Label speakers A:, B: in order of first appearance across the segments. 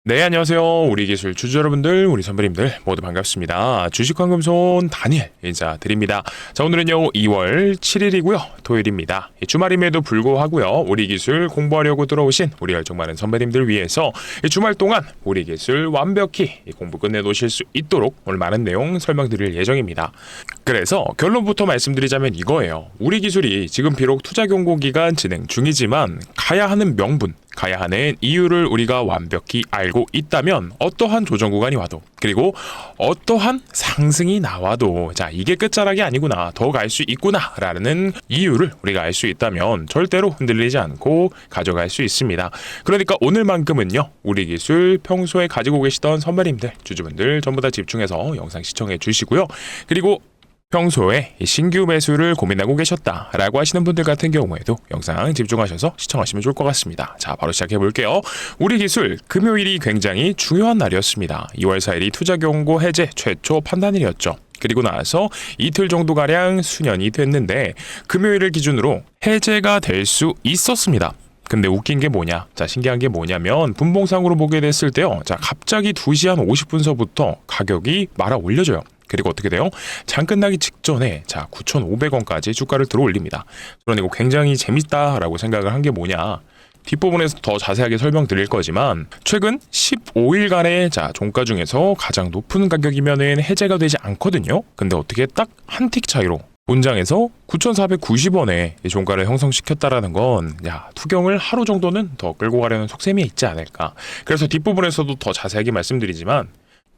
A: 네, 안녕하세요. 우리 기술 주주 여러분들, 우리 선배님들 모두 반갑습니다. 주식환금손 다니엘 인사드립니다. 자, 오늘은요, 2월 7일이고요. 토요일입니다. 주말임에도 불구하고요, 우리 기술 공부하려고 들어오신 우리 열정 많은 선배님들 위해서 주말 동안 우리 기술 완벽히 공부 끝내 놓으실 수 있도록 오늘 많은 내용 설명드릴 예정입니다. 그래서 결론부터 말씀드리자면 이거예요. 우리 기술이 지금 비록 투자 경고 기간 진행 중이지만 가야 하는 명분, 가야 하는 이유를 우리가 완벽히 알고 있다면 어떠한 조정 구간이 와도, 그리고 어떠한 상승이 나와도 자, 이게 끝자락이 아니구나, 더 갈 수 있구나 라는 이유를 우리가 알 수 있다면 절대로 흔들리지 않고 가져갈 수 있습니다. 그러니까 오늘만큼은요, 우리 기술 평소에 가지고 계시던 선배님들, 주주분들 전부 다 집중해서 영상 시청해 주시고요. 그리고 평소에 신규 매수를 고민하고 계셨다라고 하시는 분들 같은 경우에도 영상 집중하셔서 시청하시면 좋을 것 같습니다. 자, 바로 시작해 볼게요. 우리 기술 금요일이 굉장히 중요한 날이었습니다. 2월 4일이 투자 경고 해제 최초 판단일이었죠. 그리고 나서 이틀 정도가량 수년이 됐는데 금요일을 기준으로 해제가 될 수 있었습니다. 근데 웃긴 게 뭐냐? 자, 신기한 게 뭐냐면 분봉상으로 보게 됐을 때요. 자, 갑자기 2시 한 50분서부터 가격이 말아 올려져요. 그리고 어떻게 돼요? 장 끝나기 직전에 자 9,500원까지 주가를 들어 올립니다. 그러니까 굉장히 재밌다라고 생각을 한 게 뭐냐? 뒷부분에서 더 자세하게 설명드릴 거지만 최근 15일간의 자 종가 중에서 가장 높은 가격이면은 해제가 되지 않거든요. 근데 어떻게 딱 한 틱 차이로 본장에서 9,490원에 종가를 형성시켰다라는 건 투경을 하루 정도는 더 끌고 가려는 속셈이 있지 않을까. 그래서 뒷부분에서도 더 자세하게 말씀드리지만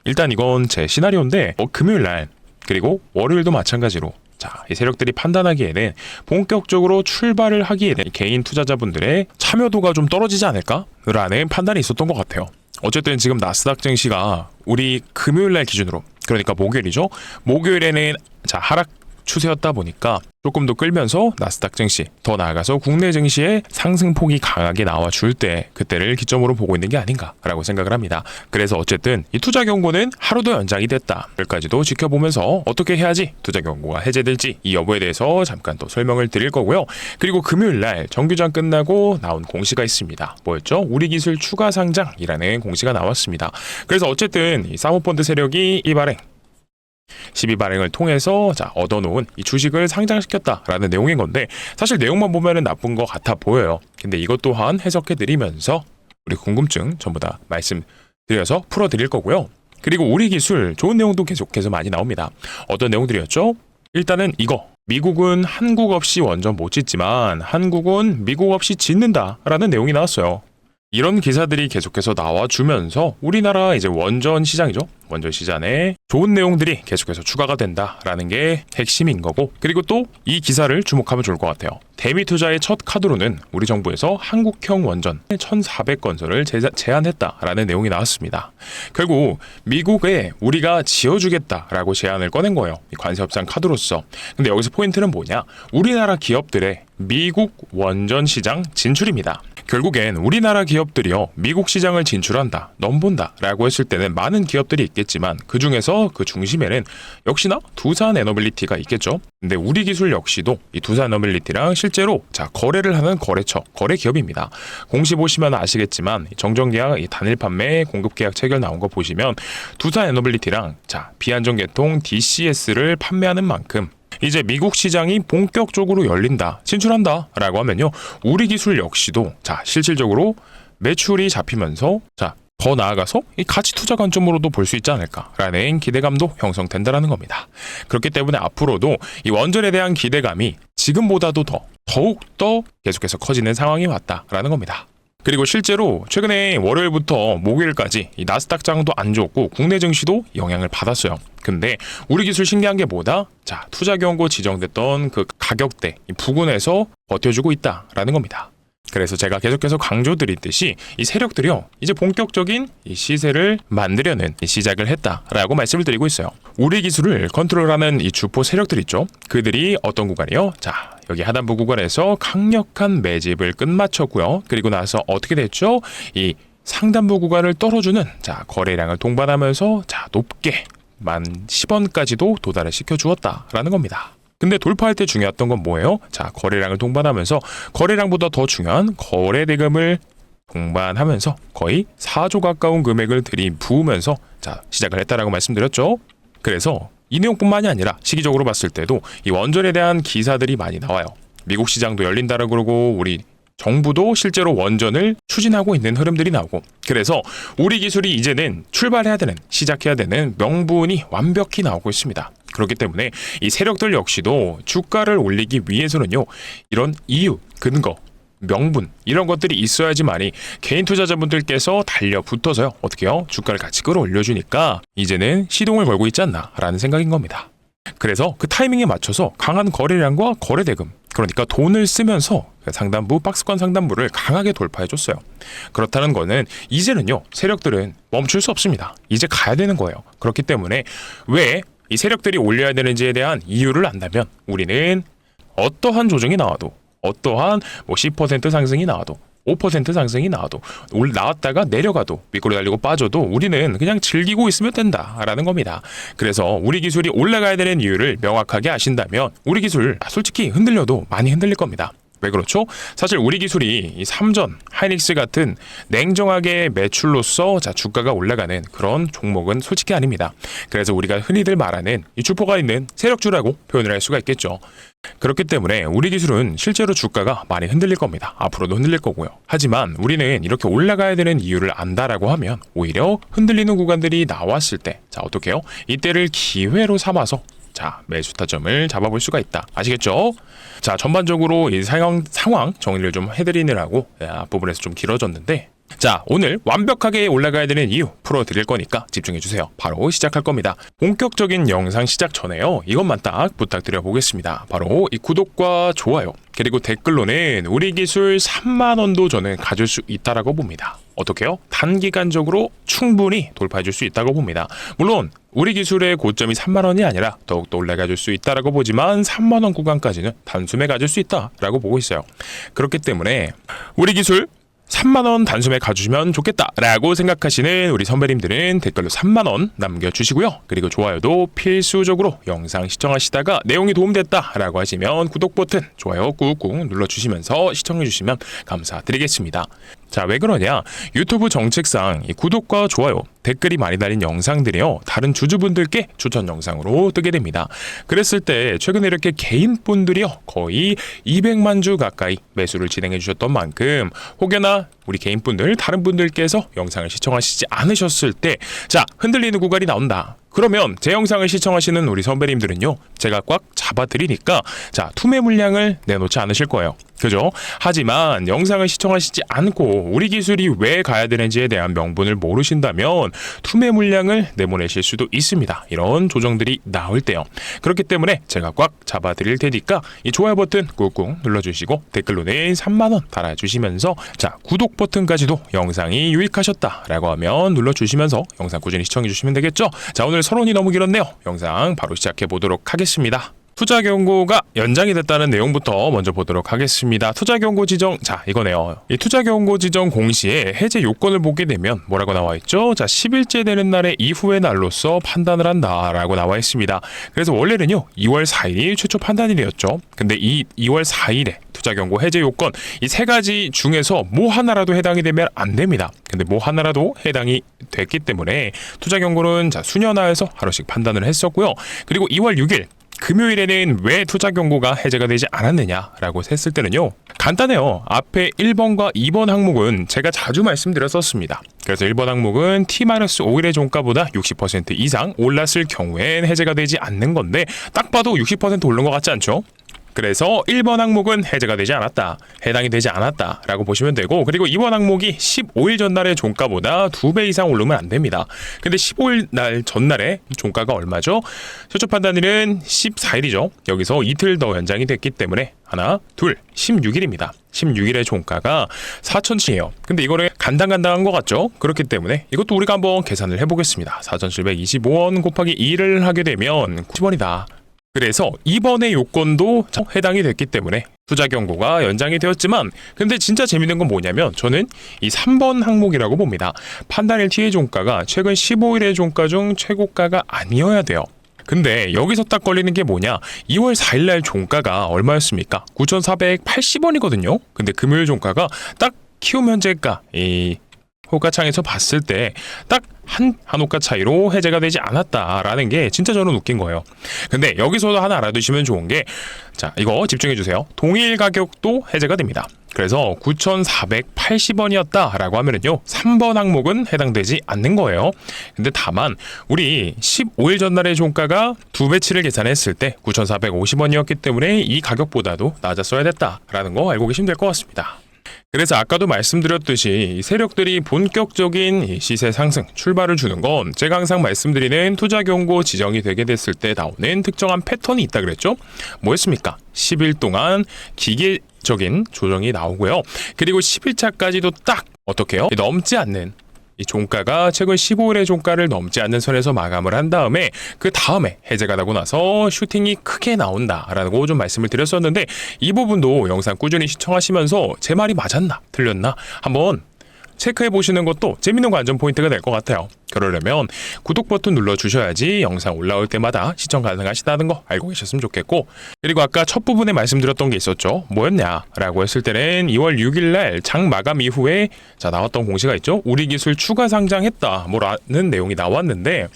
A: 일단 이건 제 시나리오인데 금요일날 그리고 월요일도 마찬가지로 자, 이 세력들이 판단하기에는 본격적으로 출발을 하기에는 개인 투자자분들의 참여도가 좀 떨어지지 않을까라는 판단이 있었던 것 같아요. 어쨌든 지금 나스닥 증시가 우리 금요일날 기준으로, 그러니까 목요일이죠. 목요일에는 자 하락 추세였다 보니까 조금 더 끌면서 나스닥 증시, 더 나아가서 국내 증시의 상승폭이 강하게 나와줄 때 그때를 기점으로 보고 있는 게 아닌가라고 생각을 합니다. 그래서 어쨌든 이 투자 경고는 하루 더 연장이 됐다. 여기까지도 지켜보면서 어떻게 해야지 투자 경고가 해제될지 이 여부에 대해서 잠깐 또 설명을 드릴 거고요. 그리고 금요일날 정규장 끝나고 나온 공시가 있습니다. 뭐였죠? 우리 기술 추가 상장이라는 공시가 나왔습니다. 그래서 어쨌든 이 사모펀드 세력이 이 발행 12발행을 통해서 자 얻어놓은 이 주식을 상장시켰다라는 내용인 건데 사실 내용만 보면은 나쁜 것 같아 보여요. 근데 이것 또한 해석해드리면서 우리 궁금증 전부 다 말씀드려서 풀어드릴 거고요. 그리고 우리 기술 좋은 내용도 계속해서 많이 나옵니다. 어떤 내용들이었죠? 일단은 이거, 미국은 한국 없이 원전 못 짓지만 한국은 미국 없이 짓는다라는 내용이 나왔어요. 이런 기사들이 계속해서 나와주면서 우리나라 이제 원전 시장이죠. 원전 시장에 좋은 내용들이 계속해서 추가가 된다라는 게 핵심인 거고, 그리고 또 이 기사를 주목하면 좋을 것 같아요. 대미 투자의 첫 카드로는 우리 정부에서 한국형 원전 1,400건설을 제안했다라는 내용이 나왔습니다. 결국 미국에 우리가 지어주겠다라고 제안을 꺼낸 거예요. 이 관세 협상 카드로서. 근데 여기서 포인트는 뭐냐? 우리나라 기업들의 미국 원전 시장 진출입니다. 결국엔 우리나라 기업들이요, 미국 시장을 진출한다, 넘본다 라고 했을 때는 많은 기업들이 있겠지만 그 중에서 그 중심에는 역시나 두산 에너빌리티가 있겠죠. 근데 우리 기술 역시도 이 두산 에너빌리티랑 실제로 자 거래를 하는 거래처, 거래 기업입니다. 공시 보시면 아시겠지만 정정계약, 단일 판매, 공급계약 체결 나온 거 보시면 두산 에너빌리티랑 자 비안정 계통 DCS를 판매하는 만큼 이제 미국 시장이 본격적으로 열린다, 진출한다 라고 하면요, 우리 기술 역시도 자 실질적으로 매출이 잡히면서 자 더 나아가서 이 가치 투자 관점으로도 볼 수 있지 않을까라는 기대감도 형성된다라는 겁니다. 그렇기 때문에 앞으로도 이 원전에 대한 기대감이 지금보다도 더욱더 계속해서 커지는 상황이 왔다라는 겁니다. 그리고 실제로 최근에 월요일부터 목요일까지 이 나스닥장도 안 좋고 국내 증시도 영향을 받았어요. 근데 우리 기술 신기한 게 뭐다? 자, 투자 경고 지정됐던 그 가격대 이 부근에서 버텨주고 있다라는 겁니다. 그래서 제가 계속해서 강조드리듯이 이 세력들이요, 이제 본격적인 이 시세를 만들려는 시작을 했다라고 말씀을 드리고 있어요. 우리 기술을 컨트롤하는 이 주포 세력들 있죠. 그들이 어떤 구간이요? 자, 여기 하단부 구간에서 강력한 매집을 끝마쳤고요. 그리고 나서 어떻게 됐죠? 이 상단부 구간을 떨어주는 자 거래량을 동반하면서 자 높게 10,010원까지도 도달을 시켜주었다라는 겁니다. 근데 돌파할 때 중요했던 건 뭐예요? 자, 거래량을 동반하면서 거래량보다 더 중요한 거래 대금을 동반하면서 거의 4조 가까운 금액을 들이부으면서 자 시작을 했다라고 말씀드렸죠. 그래서 이 내용뿐만이 아니라 시기적으로 봤을 때도 이 원전에 대한 기사들이 많이 나와요. 미국 시장도 열린다라고 그러고 우리 정부도 실제로 원전을 추진하고 있는 흐름들이 나오고, 그래서 우리 기술이 이제는 출발해야 되는, 시작해야 되는 명분이 완벽히 나오고 있습니다. 그렇기 때문에 이 세력들 역시도 주가를 올리기 위해서는요, 이런 이유, 근거, 명분 이런 것들이 있어야지만이 개인 투자자분들께서 달려붙어서요, 어떻게요? 주가를 같이 끌어올려주니까 이제는 시동을 걸고 있지 않나라는 생각인 겁니다. 그래서 그 타이밍에 맞춰서 강한 거래량과 거래 대금, 그러니까 돈을 쓰면서 상단부, 박스권 상단부를 강하게 돌파해줬어요. 그렇다는 거는 이제는요, 세력들은 멈출 수 없습니다. 이제 가야 되는 거예요. 그렇기 때문에 왜 이 세력들이 올려야 되는지에 대한 이유를 안다면 우리는 어떠한 조정이 나와도, 어떠한 10% 상승이 나와도, 5% 상승이 나와도, 나왔다가 내려가도, 미끄러 달리고 빠져도 우리는 그냥 즐기고 있으면 된다라는 겁니다. 그래서 우리 기술이 올라가야 되는 이유를 명확하게 아신다면 우리 기술 솔직히 흔들려도 많이 흔들릴 겁니다. 왜 그렇죠? 사실 우리 기술이 이 삼전, 하이닉스 같은 냉정하게 매출로서 자 주가가 올라가는 그런 종목은 솔직히 아닙니다. 그래서 우리가 흔히들 말하는 이 주포가 있는 세력주라고 표현을 할 수가 있겠죠. 그렇기 때문에 우리 기술은 실제로 주가가 많이 흔들릴 겁니다. 앞으로도 흔들릴 거고요. 하지만 우리는 이렇게 올라가야 되는 이유를 안다라고 하면 오히려 흔들리는 구간들이 나왔을 때, 자 어떻게 해요? 이때를 기회로 삼아서 자 매수 타점을 잡아볼 수가 있다. 아시겠죠? 자 전반적으로 이 상황 정리를 좀 해드리느라고 앞부분에서 좀 길어졌는데, 자 오늘 완벽하게 올라가야 되는 이유 풀어드릴 거니까 집중해주세요. 바로 시작할 겁니다. 본격적인 영상 시작 전에요, 이것만 딱 부탁드려 보겠습니다. 바로 이 구독과 좋아요 그리고 댓글로는 우리 기술 3만원도 저는 가질 수 있다라고 봅니다. 어떻게요? 단기간적으로 충분히 돌파해 줄 수 있다고 봅니다. 물론 우리 기술의 고점이 3만원이 아니라 더욱더 올라가 줄 수 있다라고 보지만 3만원 구간까지는 단숨에 가질 수 있다라고 보고 있어요. 그렇기 때문에 우리 기술 3만원 단숨에 가주시면 좋겠다라고 생각하시는 우리 선배님들은 댓글로 3만원 남겨주시고요. 그리고 좋아요도 필수적으로 영상 시청하시다가 내용이 도움됐다라고 하시면 구독 버튼, 좋아요 꾹꾹 눌러주시면서 시청해주시면 감사드리겠습니다. 자, 왜 그러냐? 유튜브 정책상 이 구독과 좋아요, 댓글이 많이 달린 영상들이요, 다른 주주분들께 추천 영상으로 뜨게 됩니다. 그랬을 때 최근에 이렇게 개인분들이요 거의 200만 주 가까이 매수를 진행해 주셨던 만큼, 혹여나 우리 개인분들, 다른 분들께서 영상을 시청하시지 않으셨을 때 자 흔들리는 구간이 나온다. 그러면 제 영상을 시청하시는 우리 선배님들은요, 제가 꽉 잡아드리니까 자 투매 물량을 내놓지 않으실 거예요. 그죠? 하지만 영상을 시청하시지 않고 우리 기술이 왜 가야 되는지에 대한 명분을 모르신다면 투매 물량을 내보내실 수도 있습니다. 이런 조정들이 나올 때요. 그렇기 때문에 제가 꽉 잡아드릴 테니까 이 좋아요 버튼 꾹꾹 눌러주시고 댓글로는 3만원 달아주시면서 자 구독 버튼까지도 영상이 유익하셨다라고 하면 눌러주시면서 영상 꾸준히 시청해주시면 되겠죠? 자 오늘 서론이 너무 길었네요. 영상 바로 시작해 보도록 하겠습니다. 투자 경고가 연장이 됐다는 내용부터 먼저 보도록 하겠습니다. 투자 경고 지정, 자 이거네요. 이 투자 경고 지정 공시에 해제 요건을 보게 되면 뭐라고 나와 있죠? 자 10일째 되는 날의 이후의 날로서 판단을 한다라고 나와 있습니다. 그래서 원래는요 2월 4일이 최초 판단일이었죠. 근데 이 2월 4일에 투자 경고 해제 요건 이 세 가지 중에서 뭐 하나라도 해당이 되면 안 됩니다. 근데 뭐 하나라도 해당이 됐기 때문에 투자 경고는 자 수년화해서 하루씩 판단을 했었고요. 그리고 2월 6일 금요일에는 왜 투자 경고가 해제가 되지 않았느냐라고 했을 때는요, 간단해요. 앞에 1번과 2번 항목은 제가 자주 말씀드렸었습니다. 그래서 1번 항목은 T-5일의 종가보다 60% 이상 올랐을 경우엔 해제가 되지 않는 건데 딱 봐도 60% 오른 것 같지 않죠? 그래서 1번 항목은 해제가 되지 않았다, 해당이 되지 않았다 라고 보시면 되고, 그리고 2번 항목이 15일 전날의 종가보다 2배 이상 오르면 안 됩니다. 근데 15일 날 전날에 종가가 얼마죠? 최초 판단일은 14일이죠. 여기서 이틀 더 연장이 됐기 때문에 하나, 둘, 16일입니다. 16일의 종가가 4,700이에요. 근데 이거를 간당간당한 것 같죠? 그렇기 때문에 이것도 우리가 한번 계산을 해보겠습니다. 4,725원 곱하기 2를 하게 되면 90원이다. 그래서 이번의 요건도 해당이 됐기 때문에 투자 경고가 연장이 되었지만, 근데 진짜 재밌는 건 뭐냐면 저는 이 3번 항목이라고 봅니다. 판단일 T의 종가가 최근 15일의 종가 중 최고가가 아니어야 돼요. 근데 여기서 딱 걸리는 게 뭐냐, 2월 4일날 종가가 얼마였습니까? 9,480원이거든요. 근데 금요일 종가가 딱 키움 현재가 이 호가창에서 봤을 때 딱 한 호가 차이로 해제가 되지 않았다라는 게 진짜 저는 웃긴 거예요. 근데 여기서도 하나 알아두시면 좋은 게, 자, 이거 집중해 주세요. 동일 가격도 해제가 됩니다. 그래서 9,480원이었다라고 하면은요, 3번 항목은 해당되지 않는 거예요. 근데 다만 우리 15일 전날의 종가가 두 배치를 계산했을 때 9,450원이었기 때문에 이 가격보다도 낮았어야 됐다라는 거 알고 계시면 될 것 같습니다. 그래서 아까도 말씀드렸듯이 세력들이 본격적인 시세 상승 출발을 주는 건 제가 항상 말씀드리는 투자 경고 지정이 되게 됐을 때 나오는 특정한 패턴이 있다 그랬죠. 뭐였습니까? 10일 동안 기계적인 조정이 나오고요. 그리고 10일차까지도 딱 어떻게요? 넘지 않는 이 종가가 최근 15일의 종가를 넘지 않는 선에서 마감을 한 다음에 그 다음에 해제가 나고 나서 슈팅이 크게 나온다라고 좀 말씀을 드렸었는데, 이 부분도 영상 꾸준히 시청하시면서 제 말이 맞았나 틀렸나 한번 체크해 보시는 것도 재밌는 관전 포인트가 될 것 같아요. 그러려면 구독 버튼 눌러주셔야지 영상 올라올 때마다 시청 가능하시다는 거 알고 계셨으면 좋겠고, 그리고 아까 첫 부분에 말씀드렸던 게 있었죠. 뭐였냐라고 했을 때는 2월 6일날 장 마감 이후에 나왔던 공시가 있죠. 우리 기술 추가 상장했다 뭐라는 내용이 나왔는데,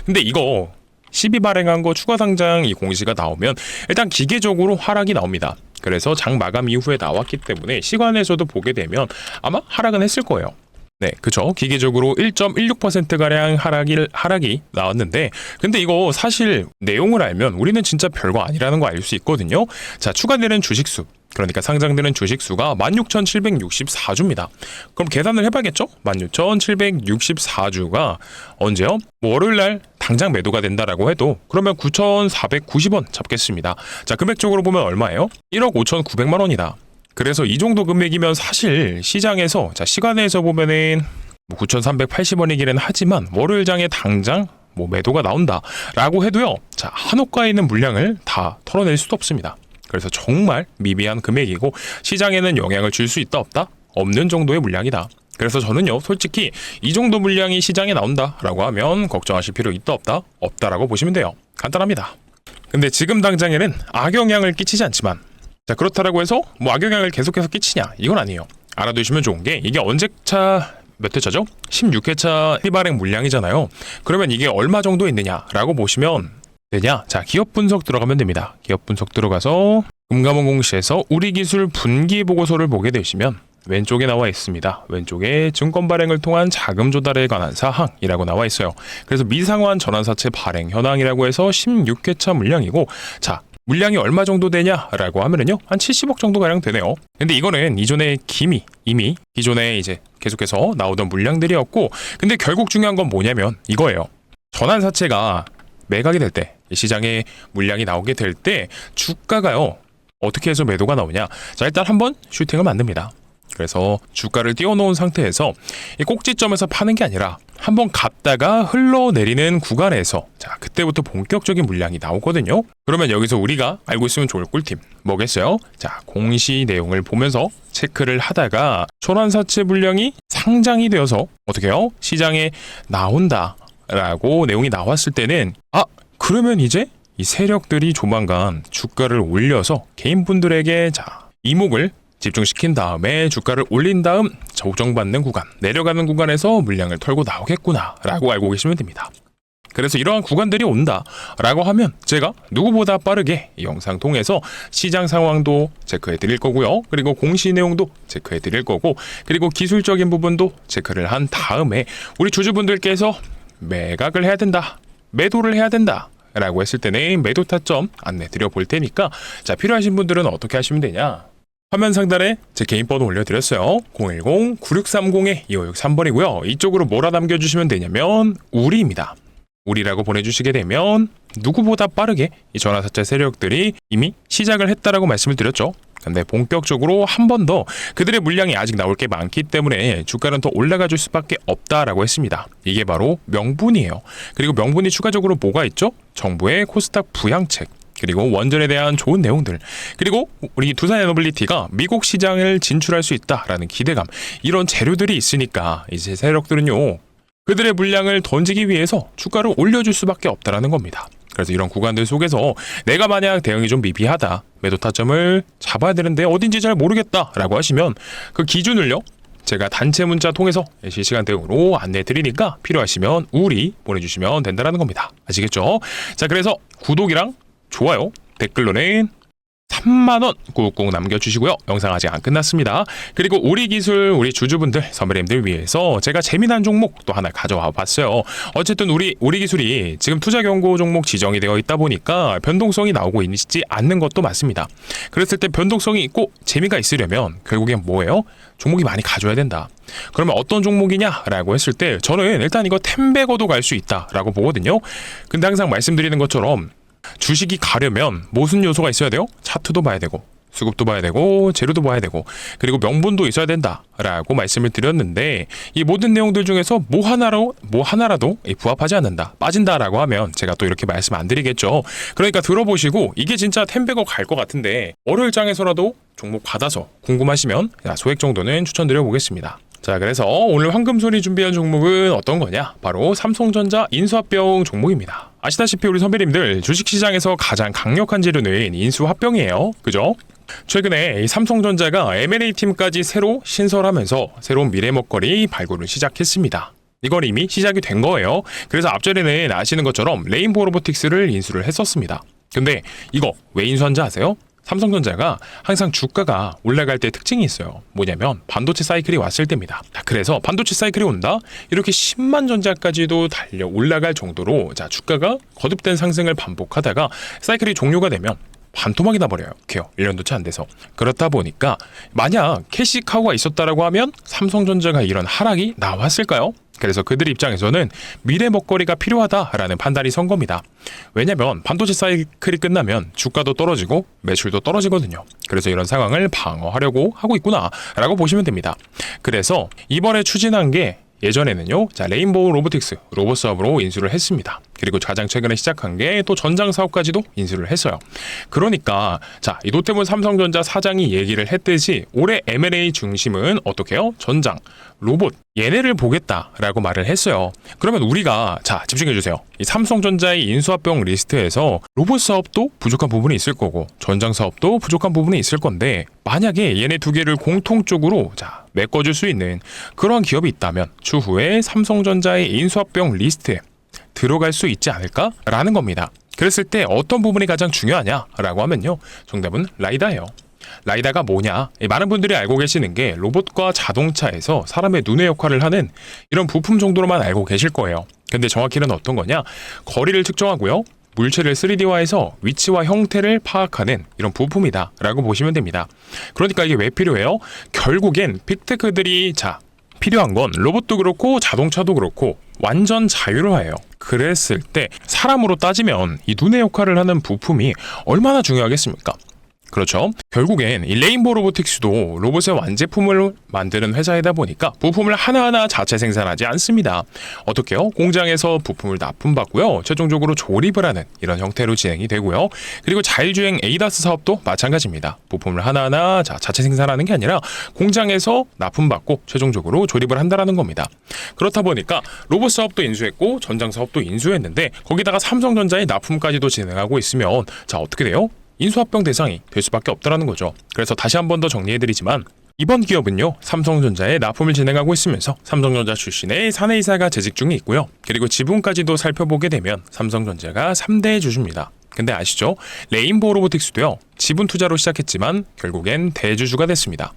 A: 근데 이거 12 발행한 거 추가 상장 이 공시가 나오면 일단 기계적으로 하락이 나옵니다. 그래서 장 마감 이후에 나왔기 때문에 시간에서도 보게 되면 아마 하락은 했을 거예요. 네, 그쵸. 기계적으로 1.16%가량 하락이 나왔는데, 근데 이거 사실 내용을 알면 우리는 진짜 별거 아니라는 거 알 수 있거든요. 자, 추가되는 주식수, 그러니까 상장되는 주식수가 16,764주입니다. 그럼 계산을 해봐야겠죠? 16,764주가 언제요? 월요일날 당장 매도가 된다라고 해도 그러면 9,490원 잡겠습니다. 자, 금액적으로 보면 얼마예요? 1억 5,900만 원이다. 그래서 이 정도 금액이면 사실 시장에서, 자, 시간에서 보면은 9,380원이기는 하지만 월요일장에 당장 매도가 나온다라고 해도요, 자, 한호가에 있는 물량을 다 털어낼 수도 없습니다. 그래서 정말 미비한 금액이고 시장에는 영향을 줄 수 있다 없다? 없는 정도의 물량이다. 그래서 저는요, 솔직히 이 정도 물량이 시장에 나온다라고 하면 걱정하실 필요 있다 없다? 없다라고 보시면 돼요. 간단합니다. 근데 지금 당장에는 악영향을 끼치지 않지만, 자, 그렇다라고 해서 악영향을 계속해서 끼치냐? 이건 아니에요. 알아두시면 좋은 게, 이게 언제차 몇 회차죠? 16회차 발행 물량이잖아요. 그러면 이게 얼마 정도 있느냐라고 보시면 되냐? 자, 기업 분석 들어가면 됩니다. 기업 분석 들어가서 금감원 공시에서 우리 기술 분기 보고서를 보게 되시면 왼쪽에 나와 있습니다. 왼쪽에 증권 발행을 통한 자금 조달에 관한 사항이라고 나와 있어요. 그래서 미상환 전환사채 발행 현황이라고 해서 16회차 물량이고, 자, 물량이 얼마 정도 되냐라고 하면은요, 한 70억 정도 가량 되네요. 근데 이거는 이전에 이미 기존에 이제 계속해서 나오던 물량들이었고, 근데 결국 중요한 건 뭐냐면 이거예요. 전환사채가 매각이 될 때, 시장에 물량이 나오게 될 때 주가가요, 어떻게 해서 매도가 나오냐? 자, 일단 한번 슈팅을 만듭니다. 그래서 주가를 띄워놓은 상태에서 이 꼭지점에서 파는 게 아니라 한번 갔다가 흘러내리는 구간에서, 자, 그때부터 본격적인 물량이 나오거든요. 그러면 여기서 우리가 알고 있으면 좋을 꿀팁 뭐겠어요? 자, 공시 내용을 보면서 체크를 하다가 전환사채 물량이 상장이 되어서 어떻게 해요? 시장에 나온다라고 내용이 나왔을 때는, 그러면 이제 이 세력들이 조만간 주가를 올려서 개인분들에게, 자, 이목을 집중시킨 다음에 주가를 올린 다음 조정받는 구간, 내려가는 구간에서 물량을 털고 나오겠구나 라고 알고 계시면 됩니다. 그래서 이러한 구간들이 온다 라고 하면 제가 누구보다 빠르게 이 영상 통해서 시장 상황도 체크해 드릴 거고요. 그리고 공시 내용도 체크해 드릴 거고, 그리고 기술적인 부분도 체크를 한 다음에 우리 주주분들께서 매각을 해야 된다, 매도를 해야 된다 라고 했을 때는 매도 타점 안내 드려 볼 테니까, 자, 필요하신 분들은 어떻게 하시면 되냐? 화면 상단에 제 개인 번호 올려드렸어요. 010-9630-2563번이고요. 이쪽으로 뭐라 남겨주시면 되냐면 우리입니다. 우리라고 보내주시게 되면 누구보다 빠르게 이 전환사채 세력들이 이미 시작을 했다라고 말씀을 드렸죠. 근데 본격적으로 한 번 더 그들의 물량이 아직 나올 게 많기 때문에 주가는 더 올라가 줄 수밖에 없다라고 했습니다. 이게 바로 명분이에요. 그리고 명분이 추가적으로 뭐가 있죠? 정부의 코스닥 부양책, 그리고 원전에 대한 좋은 내용들, 그리고 우리 두산에너빌리티가 미국 시장을 진출할 수 있다라는 기대감, 이런 재료들이 있으니까 이제 세력들은요, 그들의 물량을 던지기 위해서 주가를 올려줄 수밖에 없다라는 겁니다. 그래서 이런 구간들 속에서 내가 만약 대응이 좀 미비하다, 매도 타점을 잡아야 되는데 어딘지 잘 모르겠다라고 하시면 그 기준을요, 제가 단체 문자 통해서 실시간 대응으로 안내해 드리니까 필요하시면 우리 보내주시면 된다는 겁니다. 아시겠죠? 자, 그래서 구독이랑 좋아요, 댓글로는 3만원 꾹꾹 남겨주시고요. 영상 아직 안 끝났습니다. 그리고 우리 기술, 우리 주주분들, 선배님들 위해서 제가 재미난 종목 또 하나 가져와 봤어요. 어쨌든 우리 기술이 지금 투자 경고 종목 지정이 되어 있다 보니까 변동성이 나오고 있지 않는 것도 맞습니다. 그랬을 때 변동성이 있고 재미가 있으려면 결국엔 뭐예요? 종목이 많이 가져야 된다. 그러면 어떤 종목이냐라고 했을 때 저는 일단 이거 템베거도 갈 수 있다라고 보거든요. 근데 항상 말씀드리는 것처럼 주식이 가려면 무슨 요소가 있어야 돼요? 차트도 봐야 되고 수급도 봐야 되고 재료도 봐야 되고 그리고 명분도 있어야 된다라고 말씀을 드렸는데 이 모든 내용들 중에서 뭐 하나라도 부합하지 않는다, 빠진다라고 하면 제가 또 이렇게 말씀 안 드리겠죠. 그러니까 들어보시고 이게 진짜 템베거 갈 것 같은데 월요일장에서라도 종목 받아서 궁금하시면 소액 정도는 추천드려 보겠습니다. 자, 그래서 오늘 황금손이 준비한 종목은 어떤 거냐? 바로 삼성전자 인수합병 종목입니다. 아시다시피 우리 선배님들 주식시장에서 가장 강력한 재료는 인수합병이에요. 그죠? 최근에 이 삼성전자가 M&A 팀까지 새로 신설하면서 새로운 미래 먹거리 발굴을 시작했습니다. 이건 이미 시작이 된 거예요. 그래서 앞전에는 아시는 것처럼 레인보우 로보틱스를 인수를 했었습니다. 근데 이거 왜 인수한지 아세요? 삼성전자가 항상 주가가 올라갈 때 특징이 있어요. 뭐냐면 반도체 사이클이 왔을 때입니다. 그래서 반도체 사이클이 온다? 이렇게 10만 전자까지도 달려 올라갈 정도로 주가가 거듭된 상승을 반복하다가 사이클이 종료가 되면 반토막이 나버려요. 1년도 채 안 돼서. 그렇다 보니까 만약 캐시카우가 있었다라고 하면 삼성전자가 이런 하락이 나왔을까요? 그래서 그들 입장에서는 미래 먹거리가 필요하다라는 판단이 선 겁니다. 왜냐면 반도체 사이클이 끝나면 주가도 떨어지고 매출도 떨어지거든요. 그래서 이런 상황을 방어하려고 하고 있구나라고 보시면 됩니다. 그래서 이번에 추진한 게 예전에는요, 레인보우 로보틱스, 로봇사업으로 인수를 했습니다. 그리고 가장 최근에 시작한 게 또 전장 사업까지도 인수를 했어요. 그러니까 이 노태문 삼성전자 사장이 얘기를 했듯이 올해 M&A 중심은 어떻게 해요? 전장, 로봇, 얘네를 보겠다라고 말을 했어요. 그러면 우리가 집중해주세요. 이 삼성전자의 인수합병 리스트에서 로봇 사업도 부족한 부분이 있을 거고 전장 사업도 부족한 부분이 있을 건데 만약에 얘네 두 개를 공통적으로 메꿔줄 수 있는 그런 기업이 있다면 추후에 삼성전자의 인수합병 리스트에 들어갈 수 있지 않을까라는 겁니다. 그랬을 때 어떤 부분이 가장 중요하냐라고 하면요, 정답은 라이다예요. 라이다가 뭐냐? 많은 분들이 알고 계시는 게 로봇과 자동차에서 사람의 눈의 역할을 하는 이런 부품 정도로만 알고 계실 거예요. 근데 정확히는 어떤 거냐? 거리를 측정하고요, 물체를 3D화해서 위치와 형태를 파악하는 이런 부품이다 라고 보시면 됩니다. 그러니까 이게 왜 필요해요? 결국엔 빅테크들이 필요한 건 로봇도 그렇고 자동차도 그렇고 완전 자율화예요. 그랬을 때 사람으로 따지면 이 눈의 역할을 하는 부품이 얼마나 중요하겠습니까? 그렇죠. 결국엔 이 레인보우 로보틱스도 로봇의 완제품을 만드는 회사이다 보니까 부품을 하나하나 자체 생산하지 않습니다. 어떻게요? 공장에서 부품을 납품받고요, 최종적으로 조립을 하는 이런 형태로 진행이 되고요. 그리고 자율주행 에이다스 사업도 마찬가지입니다. 부품을 하나하나 자체 생산하는 게 아니라 공장에서 납품받고 최종적으로 조립을 한다라는 겁니다. 그렇다 보니까 로봇 사업도 인수했고 전장 사업도 인수했는데 거기다가 삼성전자의 납품까지도 진행하고 있으면 어떻게 돼요? 인수합병 대상이 될 수밖에 없다라는 거죠. 그래서 다시 한 번 더 정리해드리지만 이번 기업은요, 삼성전자에 납품을 진행하고 있으면서 삼성전자 출신의 사내이사가 재직 중에 있고요. 그리고 지분까지도 살펴보게 되면 삼성전자가 3대 주주입니다. 근데 아시죠? 레인보우 로보틱스도요, 지분 투자로 시작했지만 결국엔 대주주가 됐습니다.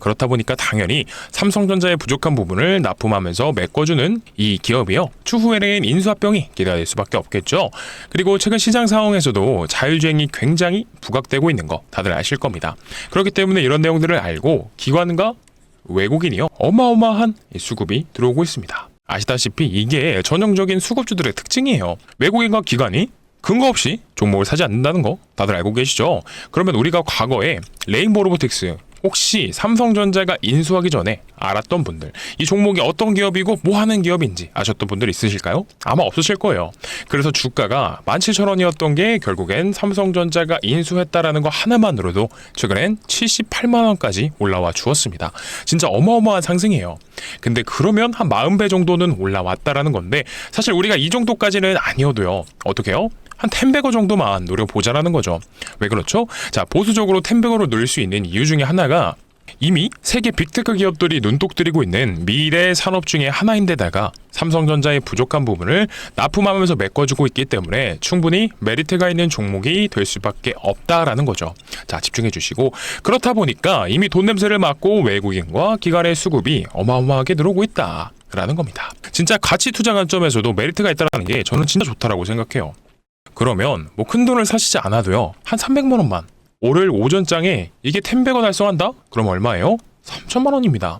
A: 그렇다 보니까 당연히 삼성전자의 부족한 부분을 납품하면서 메꿔주는 이 기업이요, 추후에는 인수합병이 기대될 수밖에 없겠죠. 그리고 최근 시장 상황에서도 자율주행이 굉장히 부각되고 있는 거 다들 아실 겁니다. 그렇기 때문에 이런 내용들을 알고 기관과 외국인이요, 어마어마한 수급이 들어오고 있습니다. 아시다시피 이게 전형적인 수급주들의 특징이에요. 외국인과 기관이 근거 없이 종목을 사지 않는다는 거 다들 알고 계시죠? 그러면 우리가 과거에 레인보우 로보틱스 혹시 삼성전자가 인수하기 전에 알았던 분들, 이 종목이 어떤 기업이고 뭐 하는 기업인지 아셨던 분들 있으실까요? 아마 없으실 거예요. 그래서 주가가 17,000원이었던 게 결국엔 삼성전자가 인수했다라는 거 하나만으로도 최근엔 78만 원까지 올라와 주었습니다. 진짜 어마어마한 상승이에요. 근데 그러면 한 40배 정도는 올라왔다라는 건데 사실 우리가 이 정도까지는 아니어도요, 어떻게 해요? 한 10배거 정도만 노려보자라는 거죠. 왜 그렇죠? 보수적으로 10배거로 노릴 수 있는 이유 중에 하나가 이미 세계 빅테크 기업들이 눈독 들이고 있는 미래 산업 중에 하나인데다가 삼성전자의 부족한 부분을 납품하면서 메꿔주고 있기 때문에 충분히 메리트가 있는 종목이 될 수밖에 없다라는 거죠. 자, 집중해 주시고, 그렇다 보니까 이미 돈 냄새를 맡고 외국인과 기관의 수급이 어마어마하게 들어오고 있다 라는 겁니다. 진짜 가치 투자 관점에서도 메리트가 있다는 게 저는 진짜 좋다라고 생각해요. 그러면 뭐 큰 돈을 사시지 않아도요, 한 300만 원만 오늘 오전장에 이게 10배가 달성한다? 그럼 얼마예요? 3천만 원입니다.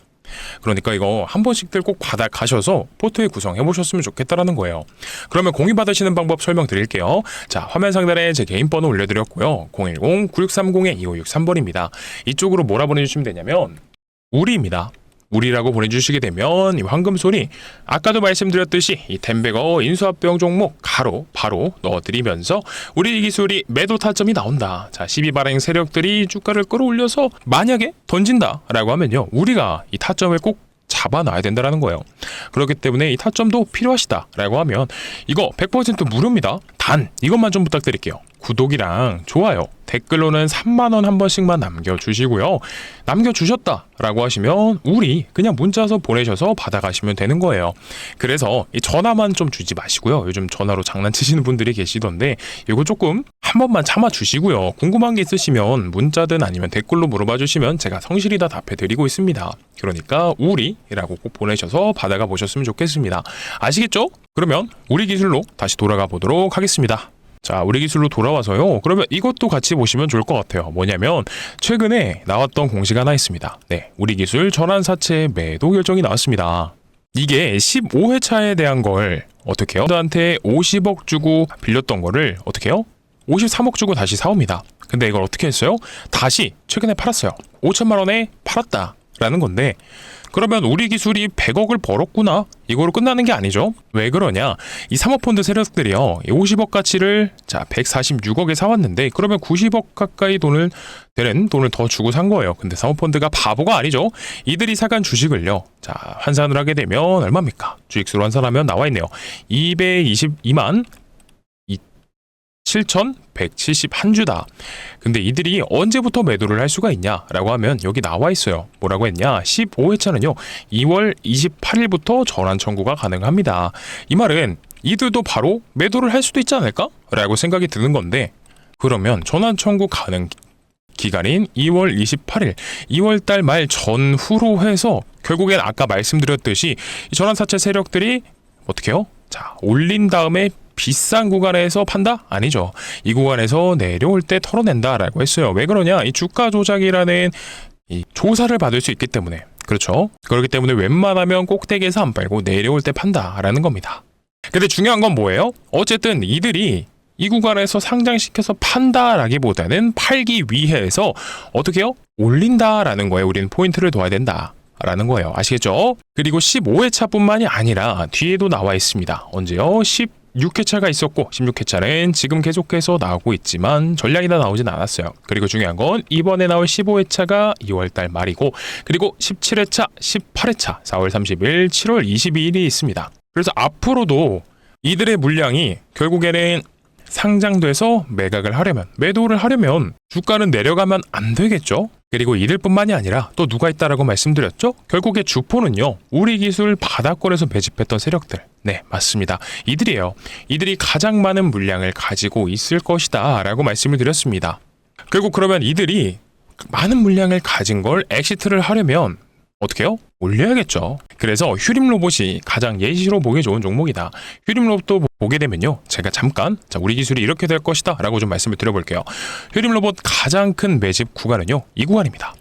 A: 그러니까 이거 한 번씩들 꼭 받아 가셔서 포트에 구성해 보셨으면 좋겠다라는 거예요. 그러면 공유 받으시는 방법 설명드릴게요. 자, 화면 상단에 제 개인 번호 올려드렸고요. 010-9630-2563번입니다. 이쪽으로 뭐라 보내주시면 되냐면 우리입니다. 우리라고 보내주시게 되면 이 황금손이 아까도 말씀드렸듯이 이 템베거 인수합병 종목 바로 넣어드리면서 우리 기술이 매도 타점이 나온다. 자, 12발행 세력들이 주가를 끌어올려서 만약에 던진다라고 하면요, 우리가 이 타점을 꼭 잡아놔야 된다라는 거예요. 그렇기 때문에 이 타점도 필요하시다라고 하면 이거 100% 무료입니다. 단 이것만 좀 부탁드릴게요. 구독이랑 좋아요, 댓글로는 3만 원 한 번씩만 남겨주시고요. 남겨주셨다라고 하시면 우리 그냥 문자서 보내셔서 받아가시면 되는 거예요. 그래서 이 전화만 좀 주지 마시고요. 요즘 전화로 장난치시는 분들이 계시던데 이거 조금 한 번만 참아주시고요. 궁금한 게 있으시면 문자든 아니면 댓글로 물어봐 주시면 제가 성실히 다 답해드리고 있습니다. 그러니까 우리라고 꼭 보내셔서 받아가 보셨으면 좋겠습니다. 아시겠죠? 그러면 우리 기술로 다시 돌아가 보도록 하겠습니다. 자, 우리 기술로 돌아와서요, 그러면 이것도 같이 보시면 좋을 것 같아요. 뭐냐면 최근에 나왔던 공시가 하나 있습니다. 네, 우리 기술 전환사채 매도 결정이 나왔습니다. 이게 15회차에 대한 걸 어떻게 해요? 한테 50억 주고 빌렸던 거를 어떻게 해요? 53억 주고 다시 사옵니다. 근데 이걸 어떻게 했어요? 다시 최근에 팔았어요. 5천만 원에 팔았다라는 건데, 그러면 우리 기술이 100억을 벌었구나, 이거로 끝나는 게 아니죠. 왜 그러냐, 이 사모펀드 세력들이요, 50억 가치를 146억에 사왔는데 그러면 90억 가까이 되는 돈을 더 주고 산 거예요. 근데 사모펀드가 바보가 아니죠. 이들이 사간 주식을요, 자, 환산을 하게 되면 얼마입니까? 주식수로 환산하면 나와 있네요. 222만 7,171주다. 근데 이들이 언제부터 매도를 할 수가 있냐라고 하면 여기 나와 있어요. 뭐라고 했냐? 15회차는요 2월 28일부터 전환 청구가 가능합니다. 이 말은 이들도 바로 매도를 할 수도 있지 않을까? 라고 생각이 드는 건데, 그러면 전환 청구 가능 기간인 2월 28일, 2월달 말 전후로 해서 결국엔 아까 말씀드렸듯이 이 전환사채 세력들이 어떻게 해요? 자, 올린 다음에 비싼 구간에서 판다? 아니죠. 이 구간에서 내려올 때 털어낸다라고 했어요. 왜 그러냐? 이 주가 조작이라는 이 조사를 받을 수 있기 때문에. 그렇죠. 그렇기 때문에 웬만하면 꼭대기에서 안 팔고 내려올 때 판다라는 겁니다. 근데 중요한 건 뭐예요? 어쨌든 이들이 이 구간에서 상장시켜서 판다라기보다는 팔기 위해서 어떻게 해요? 올린다라는 거예요. 우리는 포인트를 둬야 된다 라는 거예요. 아시겠죠? 그리고 15회차뿐만이 아니라 뒤에도 나와 있습니다. 언제요? 16회차가 있었고 16회차는 지금 계속해서 나오고 있지만 전량이 다 나오진 않았어요. 그리고 중요한 건 이번에 나올 15회차가 2월달 말이고, 그리고 17회차, 18회차 4월 30일, 7월 22일이 있습니다. 그래서 앞으로도 이들의 물량이 결국에는 상장돼서 매각을 하려면, 매도를 하려면 주가는 내려가면 안 되겠죠. 그리고 이들뿐만이 아니라 또 누가 있다라고 말씀드렸죠? 결국에 주포는요, 우리 기술 바닥권에서 매집했던 세력들. 네, 맞습니다. 이들이에요. 이들이 가장 많은 물량을 가지고 있을 것이다 라고 말씀을 드렸습니다. 결국 그러면 이들이 많은 물량을 가진 걸 엑시트를 하려면 어떻게 해요? 올려야겠죠. 그래서 휴림 로봇이 가장 예시로 보기 좋은 종목이다. 휴림 로봇도 보게 되면요, 제가 잠깐 우리 기술이 이렇게 될 것이다 라고 좀 말씀을 드려볼게요. 휴림 로봇 가장 큰 매집 구간은요, 이 구간입니다.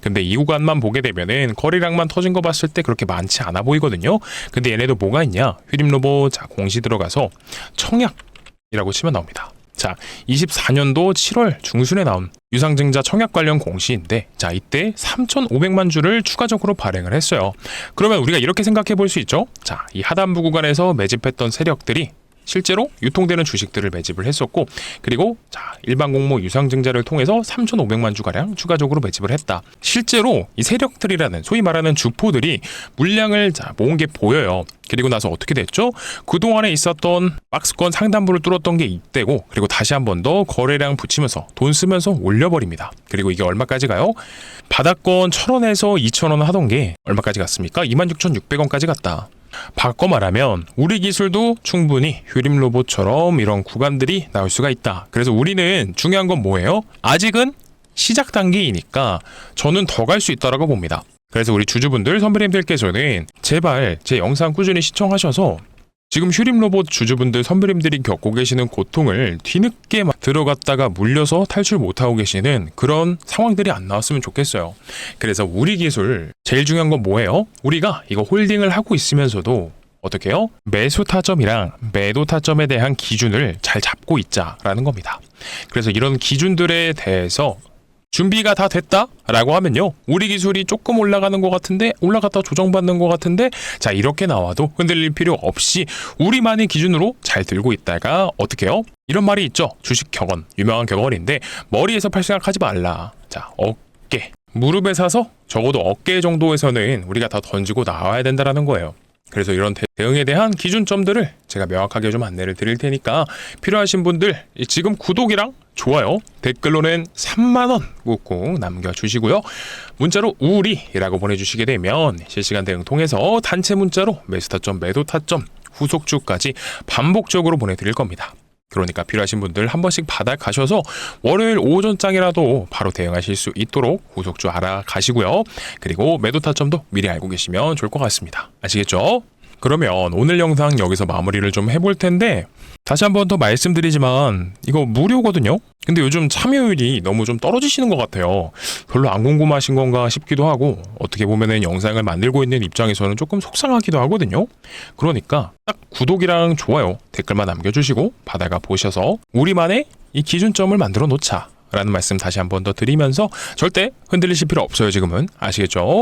A: 근데 이 구간만 보게 되면은 거래량만 터진 거 봤을 때 그렇게 많지 않아 보이거든요. 근데 얘네도 뭐가 있냐? 휴림 로봇, 자, 공시 들어가서 청약이라고 치면 나옵니다. 자, 24년도 7월 중순에 나온 유상증자 청약 관련 공시인데, 자, 이때 3,500만 주를 추가적으로 발행을 했어요. 그러면 우리가 이렇게 생각해 볼 수 있죠. 자, 이 하단부 구간에서 매집했던 세력들이 실제로 유통되는 주식들을 매집을 했었고, 그리고 자, 일반 공모 유상증자를 통해서 3,500만 주가량 추가적으로 매집을 했다. 실제로 이 세력들이라는 소위 말하는 주포들이 물량을 모은 게 보여요. 그리고 나서 어떻게 됐죠? 그동안에 있었던 박스권 상단부를 뚫었던 게 이때고, 그리고 다시 한 번 더 거래량 붙이면서 돈 쓰면서 올려버립니다. 그리고 이게 얼마까지 가요? 바닥권 1,000원에서 2,000원 하던 게 얼마까지 갔습니까? 26,600원까지 갔다. 바꿔 말하면 우리 기술도 충분히 휴림 로봇처럼 이런 구간들이 나올 수가 있다. 그래서 우리는 중요한 건 뭐예요? 아직은 시작 단계이니까 저는 더 갈 수 있다라고 봅니다. 그래서 우리 주주분들, 선배님들께서는 제발 제 영상 꾸준히 시청하셔서 지금 휴림 로봇 주주분들, 선배님들이 겪고 계시는 고통을 뒤늦게 들어갔다가 물려서 탈출 못하고 계시는 그런 상황들이 안 나왔으면 좋겠어요. 그래서 우리 기술 제일 중요한 건 뭐예요? 우리가 이거 홀딩을 하고 있으면서도 어떻게 해요? 매수 타점이랑 매도 타점에 대한 기준을 잘 잡고 있자라는 겁니다. 그래서 이런 기준들에 대해서 준비가 다 됐다라고 하면요, 우리 기술이 조금 올라가는 것 같은데, 올라갔다 조정받는 것 같은데, 자, 이렇게 나와도 흔들릴 필요 없이 우리만의 기준으로 잘 들고 있다가 어떻게 해요? 이런 말이 있죠. 주식 격언, 유명한 격언인데, 머리에서 팔 생각하지 말라. 자, 어깨, 무릎에 사서 적어도 어깨 정도에서는 우리가 다 던지고 나와야 된다라는 거예요. 그래서 이런 대응에 대한 기준점들을 제가 명확하게 좀 안내를 드릴 테니까 필요하신 분들 지금 구독이랑 좋아요, 댓글로는 3만원 꾹꾹 남겨주시고요. 문자로 우리라고 보내주시게 되면 실시간 대응 통해서 단체 문자로 매수 타점, 매도 타점, 후속주까지 반복적으로 보내드릴 겁니다. 그러니까 필요하신 분들 한 번씩 받아가셔서 월요일 오전장이라도 바로 대응하실 수 있도록 후속주 알아가시고요. 그리고 매도 타점도 미리 알고 계시면 좋을 것 같습니다. 아시겠죠? 그러면 오늘 영상 여기서 마무리를 좀 해볼 텐데, 다시 한 번 더 말씀드리지만 이거 무료거든요. 근데 요즘 참여율이 너무 좀 떨어지시는 것 같아요. 별로 안 궁금하신 건가 싶기도 하고, 어떻게 보면은 영상을 만들고 있는 입장에서는 조금 속상하기도 하거든요. 그러니까 딱 구독이랑 좋아요, 댓글만 남겨주시고 받아가 보셔서 우리만의 이 기준점을 만들어 놓자 라는 말씀 다시 한 번 더 드리면서 절대 흔들리실 필요 없어요. 지금은 아시겠죠?